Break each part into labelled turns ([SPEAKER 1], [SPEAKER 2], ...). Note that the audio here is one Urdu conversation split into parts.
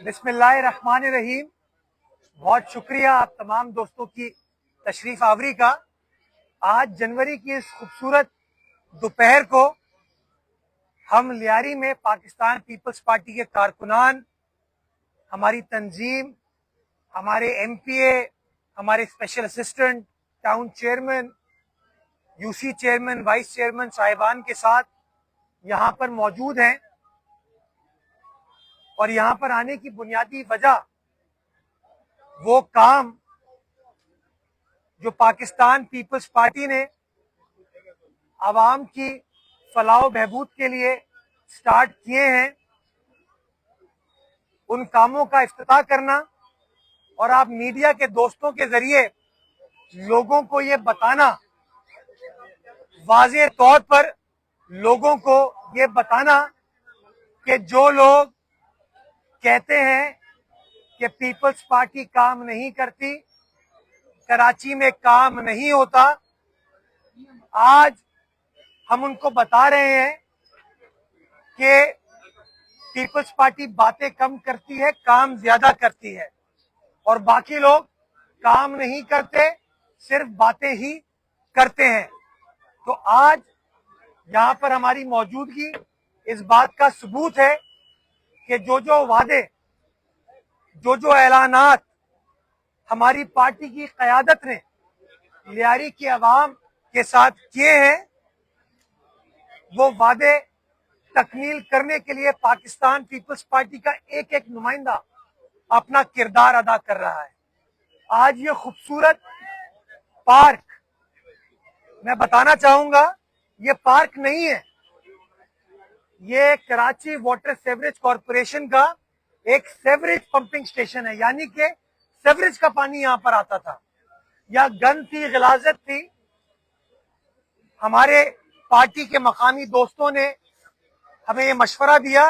[SPEAKER 1] بسم اللہ الرحمن الرحیم. بہت شکریہ آپ تمام دوستوں کی تشریف آوری کا. آج جنوری کی اس خوبصورت دوپہر کو ہم لیاری میں پاکستان پیپلز پارٹی کے کارکنان، ہماری تنظیم، ہمارے ایم پی اے، ہمارے special assistant, town chairman, U C chairman, vice chairman صاحبان کے ساتھ یہاں پر موجود ہیں. اور یہاں پر آنے کی بنیادی وجہ وہ کام جو پاکستان پیپلز پارٹی نے عوام کی فلاح و بہبود کے لیے سٹارٹ کیے ہیں، ان کاموں کا افتتاح کرنا اور آپ میڈیا کے دوستوں کے ذریعے لوگوں کو یہ بتانا، واضح طور پر لوگوں کو یہ بتانا کہ جو لوگ کہتے ہیں کہ پیپلز پارٹی کام نہیں کرتی، کراچی میں کام نہیں ہوتا، آج ہم ان کو بتا رہے ہیں کہ پیپلز پارٹی باتیں کم کرتی ہے، کام زیادہ کرتی ہے، اور باقی لوگ کام نہیں کرتے، صرف باتیں ہی کرتے ہیں. تو آج یہاں پر ہماری موجودگی اس بات کا ثبوت ہے کہ جو وعدے، جو اعلانات ہماری پارٹی کی قیادت نے لیاری کے عوام کے ساتھ کیے ہیں، وہ وعدے تکمیل کرنے کے لیے پاکستان پیپلز پارٹی کا ایک ایک نمائندہ اپنا کردار ادا کر رہا ہے. آج یہ خوبصورت پارک، میں بتانا چاہوں گا، یہ پارک نہیں ہے، یہ کراچی واٹر سیوریج کارپوریشن کا ایک سیوریج پمپنگ سٹیشن ہے. یعنی کہ سیوریج کا پانی یہاں پر آتا تھا، یا گند تھی، غلاظت تھی. ہمارے پارٹی کے مقامی دوستوں نے ہمیں یہ مشورہ دیا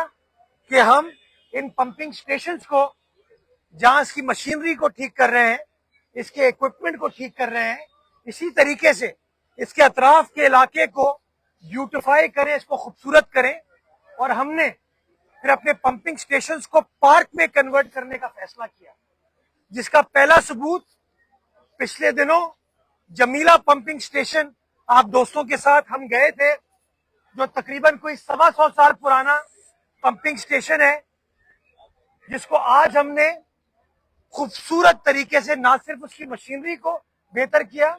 [SPEAKER 1] کہ ہم ان پمپنگ سٹیشنز کو، جہاں اس کی مشینری کو ٹھیک کر رہے ہیں، اس کے ایکوپمنٹ کو ٹھیک کر رہے ہیں، اسی طریقے سے اس کے اطراف کے علاقے کو بیوٹیفائی کریں، اس کو خوبصورت کریں. اور ہم نے پھر اپنے پمپنگ سٹیشنز کو پارک میں کنورٹ کرنے کا فیصلہ کیا، جس کا پہلا ثبوت پچھلے دنوں جمیلہ پمپنگ سٹیشن آپ دوستوں کے ساتھ ہم گئے تھے، جو تقریباً کوئی 125 سال پرانا پمپنگ سٹیشن ہے، جس کو آج ہم نے خوبصورت طریقے سے نہ صرف اس کی مشینری کو بہتر کیا،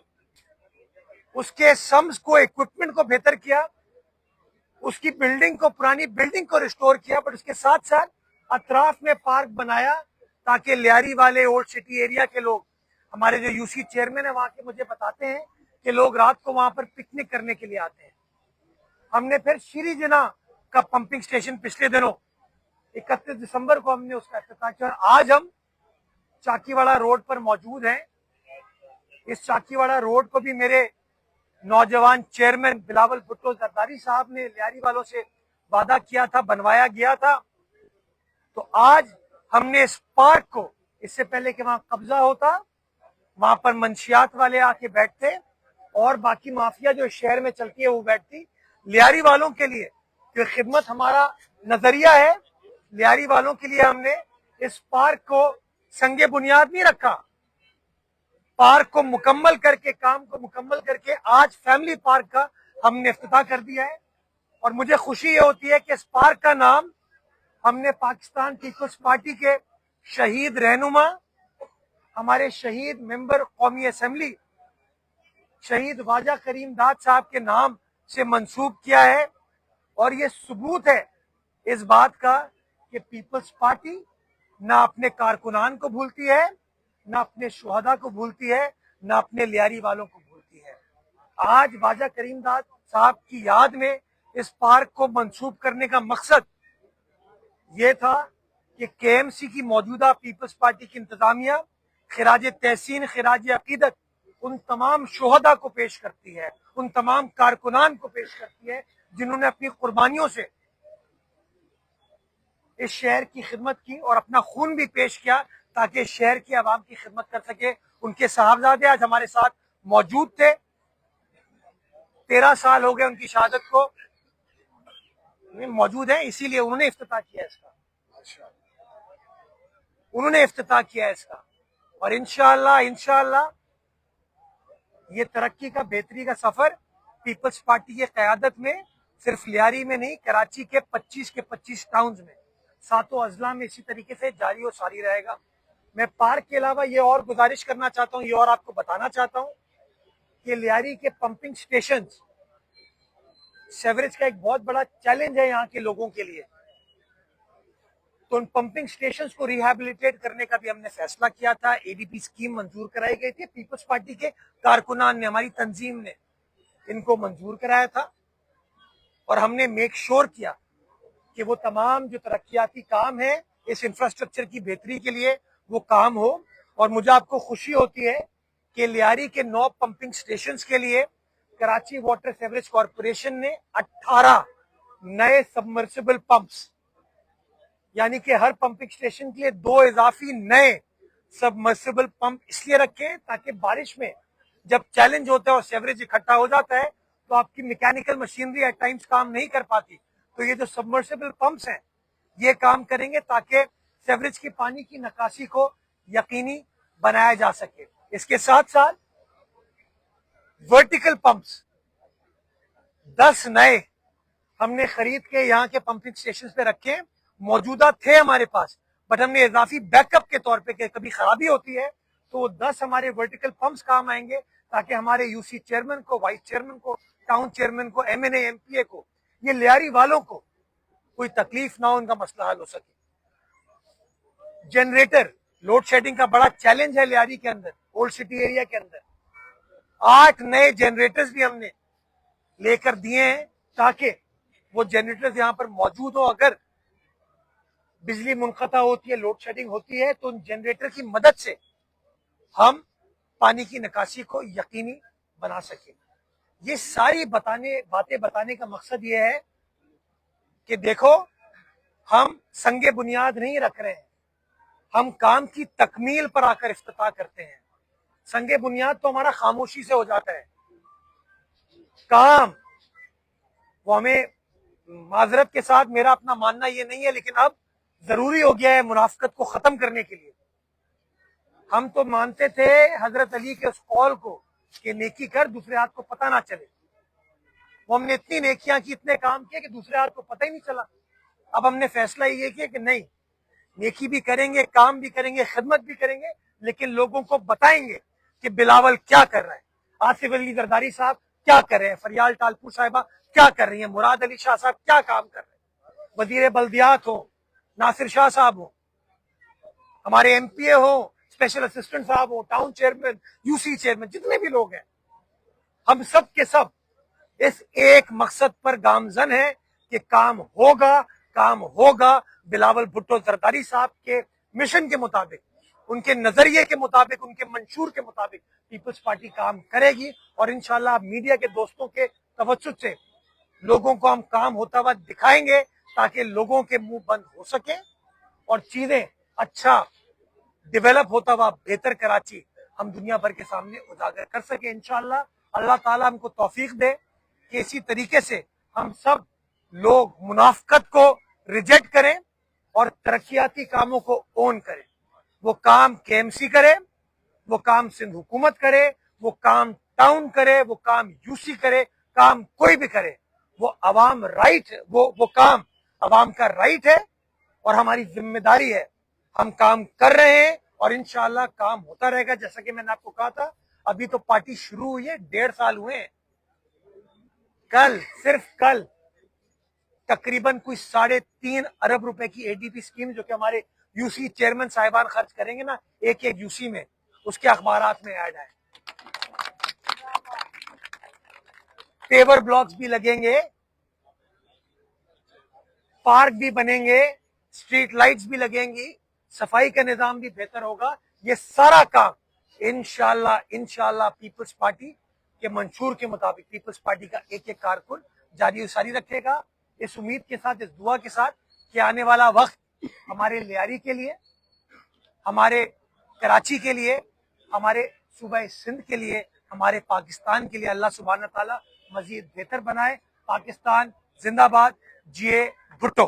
[SPEAKER 1] اس کے سمز کو، ایکوپمنٹ کو بہتر کیا، اس کی بلڈنگ کو، پرانی بلڈنگ کو ریسٹور کیا، بٹ اس کے ساتھ ساتھ اطراف میں پارک بنایا تاکہ لیاری والے اولڈ سٹی ایریا کے لوگ، ہمارے جو یو سی چیئرمین ہیں وہاں کے، مجھے بتاتے ہیں کہ لوگ رات کو وہاں پر پکنک کرنے کے لیے آتے ہیں. ہم نے پھر شری جنا کا پمپنگ سٹیشن پچھلے دنوں 31 دسمبر کو ہم نے اس کا افتتاح کیا، اور آج ہم چاکی واڑہ روڈ پر موجود ہیں. اس چاکی واڑہ روڈ کو بھی میرے نوجوان چیئرمین بلاول بھٹو زرداری صاحب نے لیاری والوں سے وعدہ کیا تھا، بنوایا گیا تھا. تو آج ہم نے اس پارک کو، اس سے پہلے کہ وہاں قبضہ ہوتا، وہاں پر منشیات والے آ کے بیٹھتے اور باقی مافیا جو شہر میں چلتی ہے وہ بیٹھتی، لیاری والوں کے لیے جو خدمت ہمارا نظریہ ہے، لیاری والوں کے لیے ہم نے اس پارک کو سنگ بنیاد نہیں رکھا، پارک کو مکمل کر کے، کام کو مکمل کر کے آج فیملی پارک کا ہم نے افتتاح کر دیا ہے. اور مجھے خوشی یہ ہوتی ہے کہ اس پارک کا نام ہم نے پاکستان پیپلز پارٹی کے شہید رہنما، ہمارے شہید ممبر قومی اسمبلی شہید خواجہ کریم داد صاحب کے نام سے منسوب کیا ہے. اور یہ ثبوت ہے اس بات کا کہ پیپلز پارٹی نہ اپنے کارکنان کو بھولتی ہے، نہ اپنے شہداء کو بھولتی ہے، نہ اپنے لیاری والوں کو بھولتی ہے. آج خواجہ کریم داد صاحب کی یاد میں اس پارک کو منسوب کرنے کا مقصد یہ تھا کہ کے ایم سی کی موجودہ پیپلز پارٹی کی انتظامیہ خراج تحسین، خراج عقیدت ان تمام شہداء کو پیش کرتی ہے، ان تمام کارکنان کو پیش کرتی ہے جنہوں نے اپنی قربانیوں سے اس شہر کی خدمت کی اور اپنا خون بھی پیش کیا تاکہ شہر کی عوام کی خدمت کر سکے. ان کے صاحبزادے آج ہمارے ساتھ موجود تھے، 13 سال ہو گئے ان کی شہادت کو، موجود ہیں، اسی لیے انہوں نے افتتاح کیا اس کا. انہوں نے افتتاح کیا ہے اس کا، اور انشاءاللہ یہ ترقی کا بہتری کا سفر پیپلز پارٹی کی قیادت میں صرف لیاری میں نہیں، کراچی کے 25 ٹاؤنز میں، 7 اضلاع میں اسی طریقے سے جاری و ساری رہے گا۔ میں پارک کے علاوہ یہ اور گزارش کرنا چاہتا ہوں، یہ اور آپ کو بتانا چاہتا ہوں کہ لیاری کے پمپنگ سٹیشنز سیوریج کا ایک بہت بڑا چیلنج ہے یہاں کے لوگوں کے لیے، تو ان پمپنگ سٹیشنز کو ریہیبلیٹیٹ کرنے کا بھی ہم نے فیصلہ کیا تھا۔ اے ڈی پی اسکیم منظور کرائی گئی تھی، پیپلز پارٹی کے کارکنان نے، ہماری تنظیم نے ان کو منظور کرایا تھا، اور ہم نے میک شور کیا کہ وہ تمام جو ترقیاتی کام ہیں اس انفراسٹرکچر کی بہتری کے لیے وہ کام ہو۔ اور مجھے آپ کو خوشی ہوتی ہے کہ لیاری کے 9 پمپنگ سٹیشنز کے لیے کراچی واٹر سیوریج کارپوریشن نے 18 نئے سبمرسیبل پمپس، یعنی کہ ہر پمپنگ سٹیشن کے لیے 2 اضافی نئے سبمرسیبل پمپ اس لیے رکھے تاکہ بارش میں جب چیلنج ہوتا ہے اور سیوریج اکٹھا ہو جاتا ہے تو آپ کی میکینیکل مشینری ایٹ ٹائمز کام نہیں کر پاتی، تو یہ جو سبمرسیبل پمپس ہیں یہ کام کریں گے تاکہ سیوریج کی پانی کی نکاسی کو یقینی بنایا جا سکے۔ اس کے ساتھ ساتھ ورٹیکل پمپس 10 نئے ہم نے خرید کے یہاں کے پمپنگ سٹیشن پہ رکھے، موجودہ تھے ہمارے پاس، بٹ ہم نے اضافی بیک اپ کے طور پہ کہ کبھی خرابی ہوتی ہے تو وہ 10 ہمارے ورٹیکل پمپس کام آئیں گے تاکہ ہمارے یو سی چیئرمین کو، وائس چیئرمین کو، ٹاؤن چیئرمین کو، M N A M P A کو، یہ لیاری والوں کو کوئی تکلیف نہ ہو، ان کا مسئلہ حل ہو سکے۔ جنریٹر لوڈ شیڈنگ کا بڑا چیلنج ہے لیاری کے اندر، اولڈ سٹی ایریا کے اندر، 8 نئے جنریٹرز بھی ہم نے لے کر دیے ہیں تاکہ وہ جنریٹرز یہاں پر موجود ہو، اگر بجلی منقطع ہوتی ہے، لوڈ شیڈنگ ہوتی ہے تو ان جنریٹر کی مدد سے ہم پانی کی نکاسی کو یقینی بنا سکیں۔ یہ ساری باتیں بتانے کا مقصد یہ ہے کہ دیکھو ہم سنگ بنیاد نہیں رکھ رہے ہیں، ہم کام کی تکمیل پر آ کر افتتاح کرتے ہیں۔ سنگ بنیاد تو ہمارا خاموشی سے ہو جاتا ہے، کام وہ ہمیں، معذرت کے ساتھ میرا اپنا ماننا یہ نہیں ہے لیکن اب ضروری ہو گیا ہے منافقت کو ختم کرنے کے لیے۔ ہم تو مانتے تھے حضرت علی کے اس قول کو کہ نیکی کر دوسرے ہاتھ کو پتہ نہ چلے، وہ ہم نے اتنی نیکیاں کی، اتنے کام کیے کہ دوسرے ہاتھ کو پتہ ہی نہیں چلا۔ اب ہم نے فیصلہ یہ کیا کہ نہیں، نیکی بھی کریں گے، کام بھی کریں گے، خدمت بھی کریں گے، لیکن لوگوں کو بتائیں گے کہ بلاول کیا کر رہا ہے، آصف علی زرداری صاحب کیا کر رہے ہیں، فریال ٹالپور صاحبہ کیا کر رہی ہیں، مراد علی شاہ صاحب کیا کام کر رہے ہیں، وزیر بلدیات ہو، ناصر شاہ صاحب ہو، ہمارے ایم پی اے ہو، اسپیشل اسسٹنٹ صاحب ہو، town chairman, U C chairman, جتنے بھی لوگ ہیں، ہم سب کے سب اس ایک مقصد پر گامزن ہیں کہ کام ہوگا بلاول بھٹو زرداری صاحب کے مشن کے مطابق، ان کے نظریے کے مطابق، ان کے منشور کے مطابق پیپلز پارٹی کام کرے گی، اور انشاءاللہ میڈیا کے دوستوں کے توسط سے لوگوں کو ہم کام ہوتا ہوا دکھائیں گے تاکہ لوگوں کے منہ بند ہو سکیں اور چیزیں اچھا ڈیولپ ہوتا ہوا بہتر کراچی ہم دنیا بھر کے سامنے اجاگر کر سکیں انشاءاللہ۔ اللہ تعالیٰ ہم کو توفیق دے کہ اسی طریقے سے ہم سب لوگ منافقت کو ریجیکٹ کریں اور ترقیاتی کاموں کو اون کریں۔ وہ کام کے ایم سی کرے، وہ کام سندھ حکومت کرے، وہ کام ٹاؤن کرے، وہ کام یو سی کرے، کام کوئی بھی کرے، وہ عوام رائٹ، وہ کام عوام کا رائٹ ہے اور ہماری ذمہ داری ہے۔ ہم کام کر رہے ہیں اور انشاءاللہ کام ہوتا رہے گا۔ جیسا کہ میں نے آپ کو کہا تھا ابھی تو پارٹی شروع ہوئی ہے، 1.5 سال ہوئے ہیں، صرف کل تقریباً کوئی 3.5 ارب روپے کی اے ڈی پی اسکیم جو کہ ہمارے یو سی چیئرمین صاحبان خرچ کریں گے نا ایک یو سی میں، اس کے اخبارات میں ایڈ آئے، پیور بلاکس بھی لگیں گے، پارک بھی بنیں گے، اسٹریٹ لائٹس بھی لگیں گی، صفائی کا نظام بھی بہتر ہوگا۔ یہ سارا کام انشاءاللہ پیپلز پارٹی کے منشور کے مطابق پیپلز پارٹی کا ایک کارکن جاری و ساری رکھے گا، اس امید کے ساتھ، اس دعا کے ساتھ کہ آنے والا وقت ہمارے لیاری کے لیے، ہمارے کراچی کے لیے، ہمارے صوبہ سندھ کے لیے، ہمارے پاکستان کے لیے اللہ سبحانہ تعالیٰ مزید بہتر بنائے۔ پاکستان زندہ باد، جیے بھٹو۔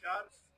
[SPEAKER 2] 4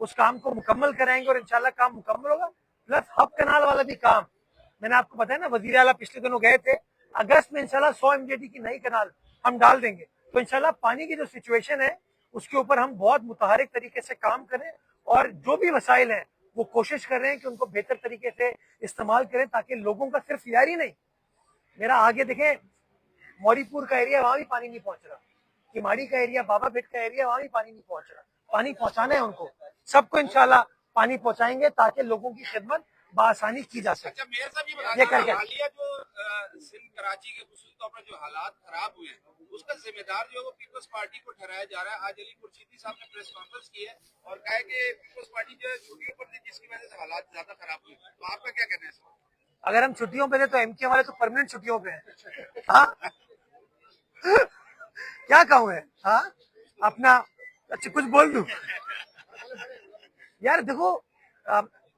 [SPEAKER 1] اس کام کو مکمل کرائیں گے اور انشاءاللہ کام مکمل ہوگا. پلس ہب کنال والا بھی کام میں نے آپ کو بتایا نا, وزیر اعلیٰ پچھلے دنوں گئے تھے, اگست میں انشاءاللہ 100 MJD کی نئی کنال ہم ڈال دیں گے. تو انشاءاللہ پانی کی جو سچویشن ہے اس کے اوپر ہم بہت متحرک طریقے سے کام کریں, اور جو بھی وسائل ہیں وہ کوشش کر رہے ہیں کہ ان کو بہتر طریقے سے استعمال کریں, تاکہ لوگوں کا صرف یاری نہیں, میرا آگے دیکھیں موری پور کا ایریا وہاں بھی پانی نہیں پہنچ رہا, کماڑی کا ایریا, بابا بیٹ کا ایریا, وہاں بھی پانی نہیں پہنچ رہا. پانی پہنچانا ہے ان کو, سب کو انشاءاللہ پانی پہنچائیں گے تاکہ لوگوں کی خدمت بآسانی کی جا سکے.
[SPEAKER 3] اچھا میئر صاحب یہ
[SPEAKER 1] یہ کر
[SPEAKER 3] بتائیے
[SPEAKER 1] کے
[SPEAKER 3] حالیہ جو سندھ کراچی کے خصوصی طور پر جو حالات خراب ہوئے ہیں اس کا ذمہ دار جو ہے وہ پیپلز پارٹی کو ٹھہرایا جا رہا ہے. آج علی خورشیدی صاحب نے پریس کانفرنس کی ہے اور کہا ہے کہ پیپلز پارٹی جو ہے چھٹیوں پر تھی جس کی وجہ سے حالات زیادہ خراب ہوئے. تو آپ کا کیا کہنا ہے اس پر؟
[SPEAKER 1] اگر ہم چھٹیوں پہ تھے تو MK والے تو پرماننٹ چھٹیوں پہ ہیں. ہاں کیا کہوں میں, ہاں اپنا اچھا کچھ بول دوں. یار دیکھو,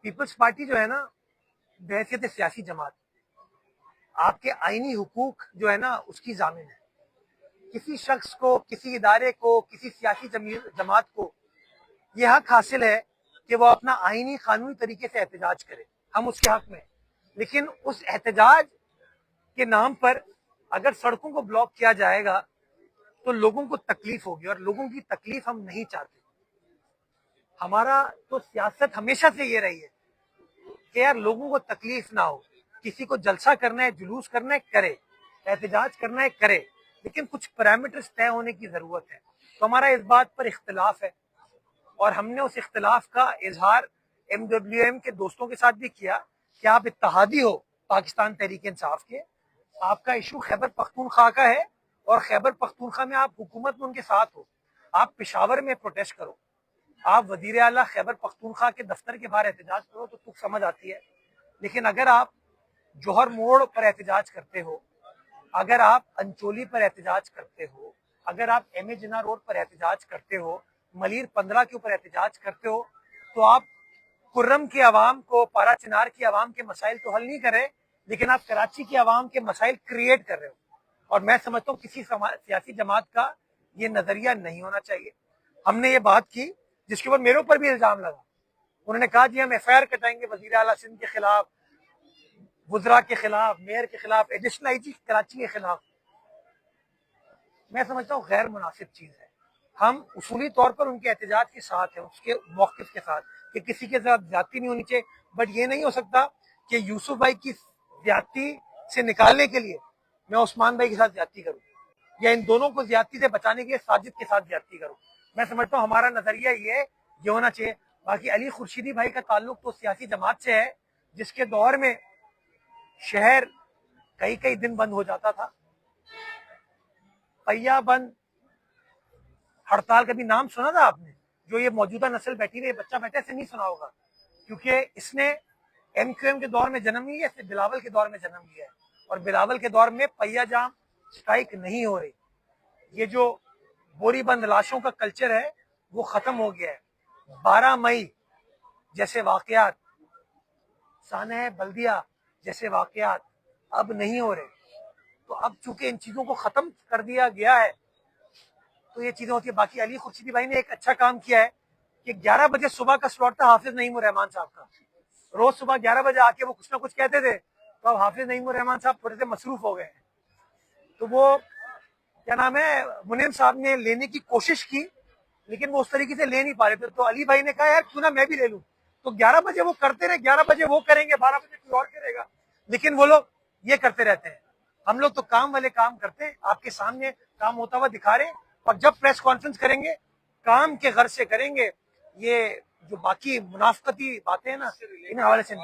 [SPEAKER 1] پیپلز پارٹی جو ہے نا بحیثیت سیاسی جماعت آپ کے آئینی حقوق جو ہے نا اس کی ضامن ہے. کسی شخص کو, کسی ادارے کو, کسی سیاسی جماعت کو یہ حق حاصل ہے کہ وہ اپنا آئینی قانونی طریقے سے احتجاج کرے, ہم اس کے حق میں. لیکن اس احتجاج کے نام پر اگر سڑکوں کو بلاک کیا جائے گا تو لوگوں کو تکلیف ہوگی, اور لوگوں کی تکلیف ہم نہیں چاہتے. ہمارا تو سیاست ہمیشہ سے یہ رہی ہے کہ یار لوگوں کو تکلیف نہ ہو. کسی کو جلسہ کرنا ہے, جلوس کرنا ہے, کرے, احتجاج کرنا ہے, کرے, لیکن کچھ پیرامیٹرز طے ہونے کی ضرورت ہے. تو ہمارا اس بات پر اختلاف ہے, اور ہم نے اس اختلاف کا اظہار MWM کے دوستوں کے ساتھ بھی کیا کہ آپ اتحادی ہو پاکستان تحریک انصاف کے, آپ کا ایشو خیبر پختونخوا کا ہے, اور خیبر پختونخوا میں آپ حکومت میں ان کے ساتھ ہو. آپ پشاور میں پروٹیسٹ کرو, آپ وزیر اعلیٰ خیبر پختونخوا کے دفتر کے باہر احتجاج کرو تو تک سمجھ آتی ہے. لیکن اگر آپ جوہر موڑ پر احتجاج کرتے ہو, اگر آپ انچولی پر احتجاج کرتے ہو, اگر آپ ایم اے جناح روڈ پر احتجاج کرتے ہو, ملیر 15 کے اوپر احتجاج کرتے ہو, تو آپ کرم کی عوام کو, پارا چنار کی عوام کے مسائل تو حل نہیں کر رہے, لیکن آپ کراچی کی عوام کے مسائل کریٹ کر رہے ہو. اور میں سمجھتا ہوں کسی سیاسی جماعت کا یہ نظریہ نہیں ہونا چاہیے. ہم نے یہ بات کی جس کے اوپر میرے اوپر بھی الزام لگا. انہوں نے کہا جی ہم FIR کٹائیں گے وزیر اعلیٰ سندھ کے خلاف, وزراء کے خلاف, میئر کے خلاف, ایڈیشنل IG کراچی کے خلاف. میں سمجھتا ہوں غیر مناسب چیز ہے. ہم اصولی طور پر ان کے احتجاج کے ساتھ ہیں, اس کے موقف کے ساتھ, کہ کسی کے ساتھ زیادتی نہیں ہونی چاہیے. بٹ یہ نہیں ہو سکتا کہ یوسف بھائی کی زیادتی سے نکالنے کے لیے میں عثمان بھائی کے ساتھ زیادتی کروں, یا ان دونوں کو زیادتی سے بچانے کے لیے ساجد کے ساتھ زیادتی کروں. میں سمجھتا ہوں ہمارا نظریہ یہ ہونا چاہیے. باقی علی خورشیدی بھائی کا تعلق تو سیاسی جماعت سے ہے جس کے دور میں شہر کئی دن بند ہو جاتا تھا. پہیا بند ہڑتال کا بھی نام سنا تھا آپ نے؟ جو یہ موجودہ نسل بیٹھی ہے, بچہ بیٹھے سے نہیں سنا ہوگا, کیونکہ اس نے MQM کے دور میں جنم لیا ہے, بلاول کے دور میں جنم لیا ہے, اور بلاول کے دور میں پہیا جام اسٹرائک نہیں ہو رہی. یہ جو بوری بند لاشوں کا کلچر ہے وہ ختم ہو گیا ہے. 12 مئی جیسے واقعات, سانحہ بلدیہ جیسے واقعات اب نہیں ہو رہے. تو اب چونکہ ان چیزوں کو ختم کر دیا گیا ہے تو یہ چیزیں ہوتی ہیں. باقی علی خورشیدی بھائی نے ایک اچھا کام کیا ہے کہ 11 بجے صبح کا سلاٹ تھا حافظ نعیم الرحمان صاحب کا. روز صبح 11 بجے آ کے وہ کچھ نہ کچھ کہتے تھے, تو اب حافظ نعیم الرحمان صاحب تھوڑے سے مصروف ہو گئے ہیں. تو وہ کیا نام ہے, منیم صاحب نے لینے کی کوشش کی لیکن وہ اس طریقے سے لے نہیں پا رہے تھے. تو علی بھائی نے کہا یار کیوں نہ میں بھی لے لوں. تو 11 بجے وہ کرتے رہے, 11 بجے وہ کریں گے, 12 بجے کوئی اور کرے گا, لیکن وہ لوگ یہ کرتے رہتے ہیں. ہم لوگ تو کام والے کام کرتے ہیں, آپ کے سامنے کام ہوتا ہوا دکھا رہے ہیں, اور جب پریس کانفرنس کریں گے کام کے غرض سے کریں گے. یہ جو باقی منافقتی باتیں ہیں نا ان حوالے سے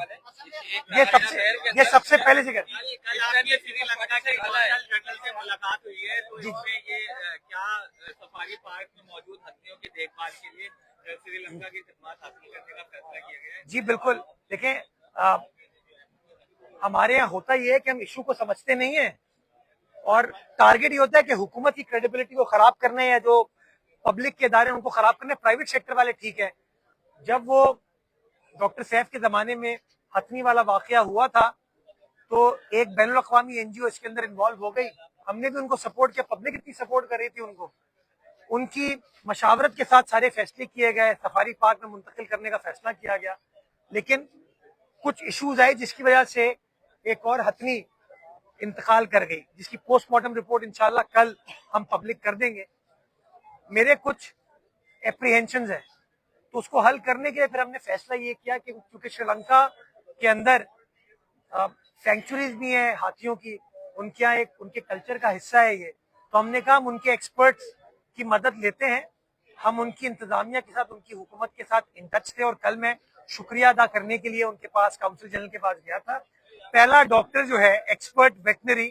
[SPEAKER 1] یہ سب سے پہلے سے کریں.
[SPEAKER 3] کل آپ کی سری لنکا کے گورنر جنرل سے ملاقات ہوئی ہے, تو اس میں یہ کیا سفاری پارک میں موجود ہتھیوں کی دیکھ بھال کے لیے سری لنکا کی خدمات حاصل کرنے کا فیصلہ کیا گیا ہے؟
[SPEAKER 1] جی بالکل. دیکھیں ہمارے یہاں ہوتا یہ ہے کہ ہم ایشو کو سمجھتے نہیں ہیں, اور ٹارگٹ یہ ہوتا ہے کہ حکومت کی کریڈیبلٹی کو خراب کرنے, یا جو پبلک کے ادارے ان کو خراب کرنے. پرائیویٹ سیکٹر والے ٹھیک ہے. جب وہ ڈاکٹر سیف کے زمانے میں ہتھنی والا واقعہ ہوا تھا تو ایک بین الاقوامی NGO اس کے اندر انوالو ہو گئی. ہم نے بھی ان کو سپورٹ کیا, پبلک اتنی سپورٹ کر رہی تھی ان کو. ان کی مشاورت کے ساتھ سارے فیصلے کیے گئے, سفاری پارک میں منتقل کرنے کا فیصلہ کیا گیا, لیکن کچھ ایشوز آئے جس کی وجہ سے ایک اور ہتھنی انتقال کر گئی, جس کی پوسٹ مارٹم رپورٹ انشاءاللہ کل ہم پبلک کر دیں گے. میرے کچھ اپریہنشنز ہیں, تو اس کو حل کرنے کے لیے پھر ہم نے فیصلہ یہ کیا کہ چونکہ شری لنکا کے اندر سینکچوریز بھی ہیں ہاتھیوں کی, ان کے یہاں ایک ان کے کلچر کا حصہ ہے یہ, تو ہم نے کہا ہم ان کے ایکسپرٹس کی مدد لیتے ہیں. ہم ان کی انتظامیہ کے ساتھ, ان کی حکومت کے ساتھ ان ٹچ تھے, اور کل میں شکریہ ادا کرنے کے لیے ان کے پاس کاؤنسل جنرل کے پاس گیا تھا. پہلا ڈاکٹر جو ہے ایکسپرٹ ویٹنری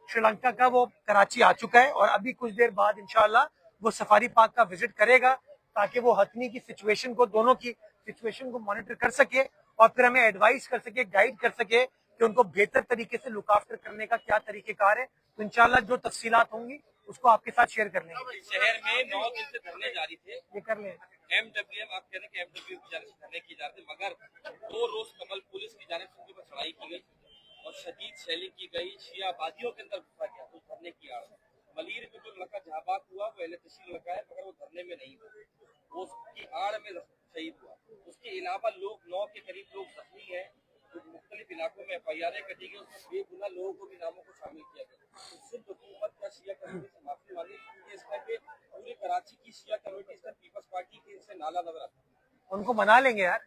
[SPEAKER 1] شری لنکا کا, وہ کراچی آ چکا ہے, اور ابھی کچھ دیر بعد انشاءاللہ وہ سفاری پارک کا وزٹ کرے گا تاکہ وہ ہتھنی کی سچویشن کو, دونوں کی سچویشن کو مانیٹر کر سکے, اور پھر ہمیں ایڈوائز کر سکے, گائیڈ کر سکے کہ ان کو بہتر طریقے سے لک آفٹر کرنے کا کیا طریقہ کار ہے. تو انشاءاللہ جو تفصیلات ہوں گی اس کو آپ کے ساتھ شیئر کر لیں گے.
[SPEAKER 3] شہر میں 9 دن سے دھرنے جاری تھے,
[SPEAKER 1] یہ کر لیں.
[SPEAKER 3] MWM آپ کہہ رہے ہیں کہ MWM کی جانب سے دھرنے کی جاتے, مگر 2 روز قبل پولیس کی جانب سے ان کے اوپر چڑھائی کی گئی اور شدید شیلنگ کی گئی, شیعہ آبادیوں کے اندر گھسا گیا اس دھرنے کی آڑ میں. ملیر میں جو لڑکا جہاں بات ہوا وہ اہل تشیل لڑکا ہے, مگر وہ دھرنے میں نہیں ہوا, وہ اس کی آڑ میں شہید ہوا. اس کے علاوہ لوگ 9 کے قریب لوگ زخمی ہیں, جو مختلف علاقوں میں FIR کٹی گئی, اس میں بے گناہ لوگوں کو بھی ناموں کو شامل کیا گیا. صرف حکومت کا شیعہ کمیونٹی سے معافی مانگی, کیونکہ اس طرح کے پورے کراچی کی شیعہ کمیونٹی اس طرح پیپلز پارٹی کے سے نالا نظر آتا ہے.
[SPEAKER 1] ان کو منا لیں گے یار.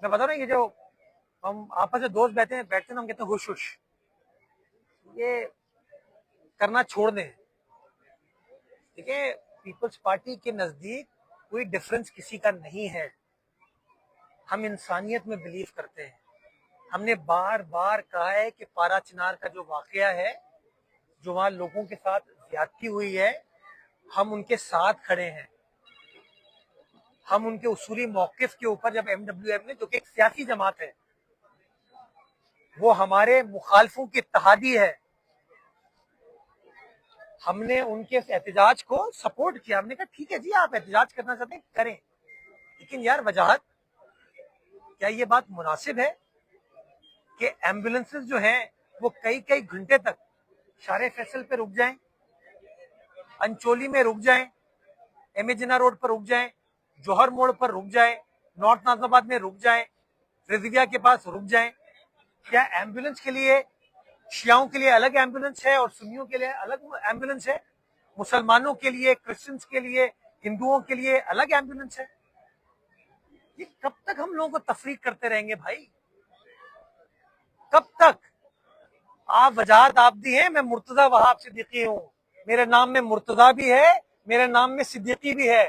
[SPEAKER 1] میں بتا رہا ہوں, یہ جو ہم آپس میں دوست بیٹھتے ہیں ہم کہتے ہیں ہوش ہوش, یہ کرنا چھوڑ دیں. ٹھیک ہے, پیپلز پارٹی کے نزدیک کوئی ڈفرنس کسی کا نہیں ہے. ہم انسانیت میں بلیو کرتے ہیں. ہم نے بار بار کہا ہے کہ پارا چنار کا جو واقعہ ہے, جو وہاں لوگوں کے ساتھ زیادتی ہوئی ہے, ہم ان کے ساتھ کھڑے ہیں. ہم ان کے اصولی موقف کے اوپر, جب MWM نے, جو کہ ایک سیاسی جماعت ہے, وہ ہمارے مخالفوں کی اتحادی ہے, ہم نے ان کے احتجاج کو سپورٹ کیا. ہم نے کہا ٹھیک ہے جی, آپ احتجاج کرنا چاہتے ہیں کریں, لیکن یار وجاہت, کیا یہ بات مناسب ہے کہ ایمبولینسز جو ہیں وہ کئی گھنٹے تک شارع فیصل پہ رک جائیں, انچولی میں رک جائیں, ایم اے جناح روڈ پر رک جائیں, جوہر موڑ پر رک جائیں, نارتھ ناظم آباد میں رک جائیں, رضویہ کے پاس رک جائیں؟ کیا ایمبولینس کے لیے شیعوں کے لیے الگ ایمبولینس ہے اور سنیوں کے لیے الگ ایمبولینس ہے؟ مسلمانوں کے لیے, کرسچنس کے لیے, ہندوؤں کے لیے الگ ایمبولینس ہے؟ یہ کب تک ہم لوگوں کو تفریق کرتے رہیں گے بھائی؟ کب تک؟ آپ وجاہت آپ دی ہیں, میں مرتضی وہاب صدیقی ہوں, میرے نام میں مرتضی بھی ہے, میرے نام میں صدیقی بھی ہے.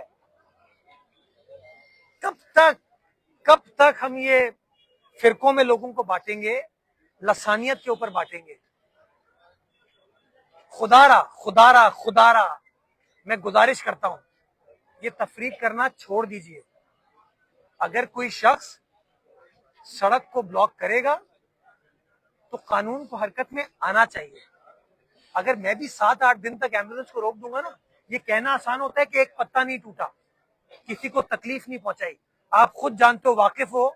[SPEAKER 1] کب تک ہم یہ فرقوں میں لوگوں کو بانٹیں گے, لسانیت کے اوپر بانٹیں گے؟ خدارا میں گزارش کرتا ہوں, یہ تفریق کرنا چھوڑ دیجئے. اگر کوئی شخص سڑک کو بلاک کرے گا تو قانون کو حرکت میں آنا چاہیے. اگر میں بھی 7-8 دن تک ایمبولینس کو روک دوں گا نا, یہ کہنا آسان ہوتا ہے کہ ایک پتا نہیں ٹوٹا, کسی کو تکلیف نہیں پہنچائی. آپ خود جانتے ہو, واقف ہو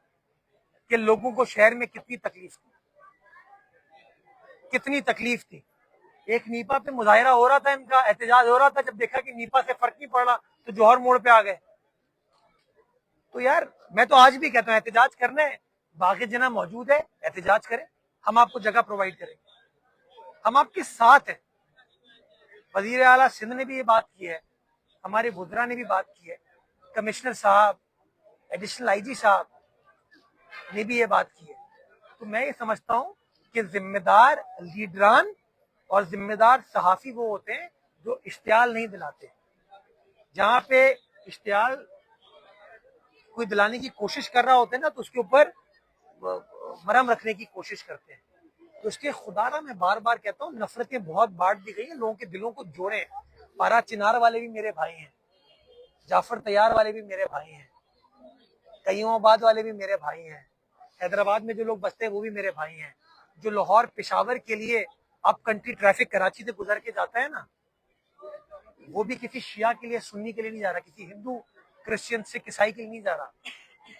[SPEAKER 1] کہ لوگوں کو شہر میں کتنی تکلیف تھی. ایک نیپا پہ مظاہرہ ہو رہا تھا, ان کا احتجاج ہو رہا تھا, جب دیکھا کہ نیپا سے فرق نہیں پڑ رہا تو جوہر موڑ پہ آ گئے. تو یار میں تو آج بھی کہتا ہوں, احتجاج کرنا ہے, باغ جناح موجود ہے, احتجاج کریں, ہم آپ کو جگہ پرووائڈ کریں گے, ہم آپ کے ساتھ ہیں. وزیر اعلیٰ سندھ نے بھی یہ بات کی ہے, ہمارے وزراء نے بھی بات کی ہے, کمشنر صاحب, ایڈیشنل IG صاحب نے بھی یہ بات کی ہے. تو میں یہ سمجھتا ہوں کہ ذمہ دار لیڈران اور ذمہ دار صحافی وہ ہوتے ہیں جو اشتعال نہیں دلاتے. جہاں پہ اشتعال کوئی دلانے کی کوشش کر رہا ہوتا ہے نا, تو اس کے اوپر مرہم رکھنے کی کوشش کرتے ہیں. تو اس کے خدا میں بار بار کہتا ہوں, نفرتیں بہت بانٹ دی گئی ہیں, لوگوں کے دلوں کو جوڑیں. پارا چنار والے بھی میرے بھائی ہیں, جعفر طیار والے بھی میرے بھائی ہیں, قیوم آباد والے بھی میرے بھائی ہیں, حیدرآباد میں جو لوگ بستے ہیں وہ بھی میرے بھائی ہیں. جو لاہور پشاور کے لیے اپ کنٹری ٹریفک کراچی سے گزر کے جاتا ہے نا, وہ بھی کسی شیعہ کے لیے, سنی کے لیے نہیں جا رہا, کسی ہندو, کرسچن, سکھ, عیسائی کے لیے نہیں جا رہا,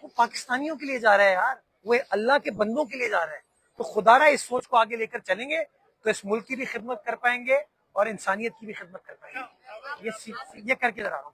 [SPEAKER 1] وہ پاکستانیوں کے لیے جا رہا ہے یار, وہ اللہ کے بندوں کے لیے جا رہا ہے. تو خدا را اس سوچ کو آگے لے کر چلیں گے تو اس ملک کی بھی خدمت کر پائیں گے اور انسانیت کی بھی خدمت کر پائیں گے. یہ کر کے ذرا رہا ہوں.